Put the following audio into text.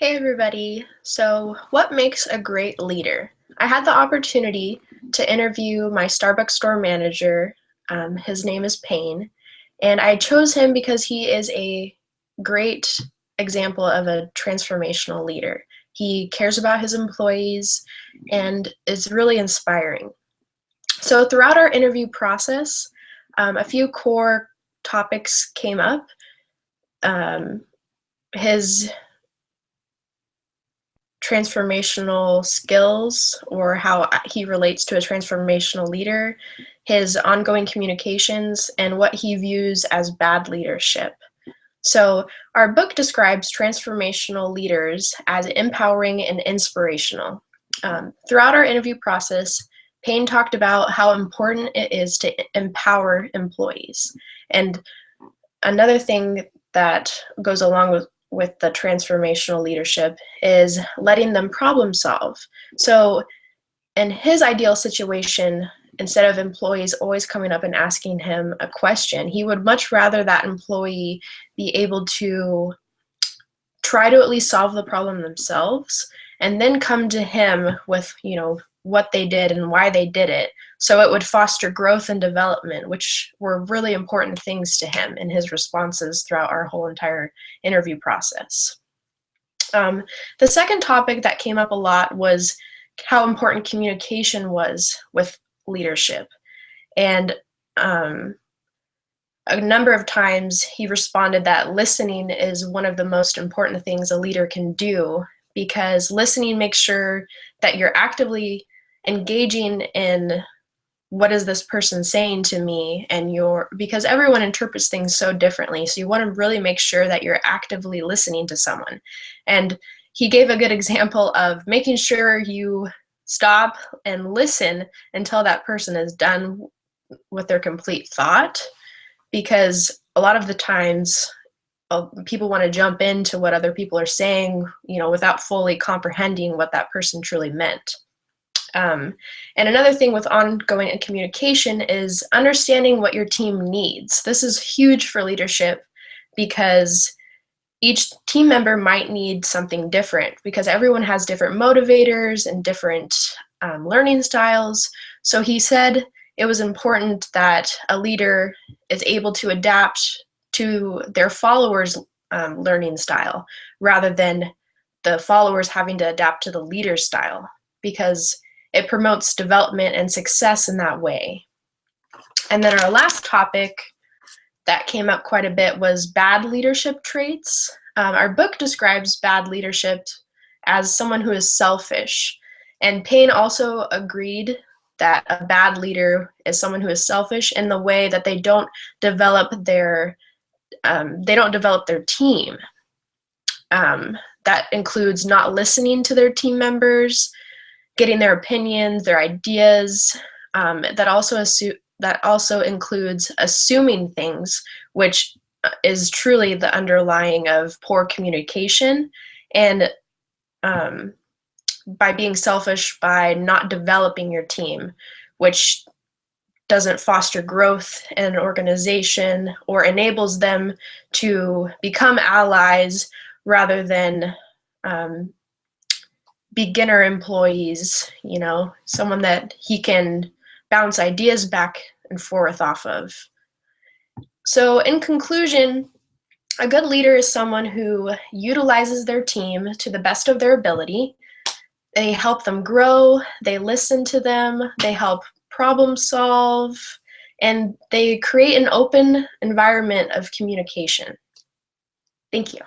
Hey everybody. So, what makes a great leader? I had the opportunity to interview my Starbucks store manager. His name is Payne, and I chose him because he is a great example of a transformational leader. He cares about his employees and is really inspiring. So, throughout our interview process, a few core topics came up. His transformational skills or how he relates to a transformational leader, his ongoing communications, and what he views as bad leadership. So, our book describes transformational leaders as empowering and inspirational. Throughout our interview process, Payne talked about how important it is to empower employees. And another thing that goes along with the transformational leadership is letting them problem solve. So in his ideal situation, instead of employees always coming up and asking him a question, he would much rather that employee be able to try to at least solve the problem themselves and then come to him with, what they did and why they did it. So it would foster growth and development, which were really important things to him in his responses throughout our whole entire interview process. The second topic that came up a lot was how important communication was with leadership. And a number of times he responded that listening is one of the most important things a leader can do, because listening makes sure that you're actively engaging in what is this person saying to me, and because everyone interprets things so differently, so you want to really make sure that you're actively listening to someone. And he gave a good example of making sure you stop and listen until that person is done with their complete thought, because a lot of the times people want to jump into what other people are saying, without fully comprehending what that person truly meant. And another thing with ongoing communication is understanding what your team needs. This is huge for leadership because each team member might need something different, because everyone has different motivators and different learning styles. So he said it was important that a leader is able to adapt to their followers' learning style rather than the followers having to adapt to the leader's style, because it promotes development and success in that way. And then our last topic that came up quite a bit was bad leadership traits. Our book describes bad leadership as someone who is selfish. And Payne also agreed that a bad leader is someone who is selfish in the way that they don't develop their team. That includes not listening to their team members, getting their opinions, their ideas. That also includes assuming things, which is truly the underlying of poor communication, and by being selfish, by not developing your team, which doesn't foster growth in an organization or enables them to become allies rather than beginner employees, someone that he can bounce ideas back and forth off of. So in conclusion, a good leader is someone who utilizes their team to the best of their ability. They help them grow, they listen to them, they help problem solve, and they create an open environment of communication. Thank you.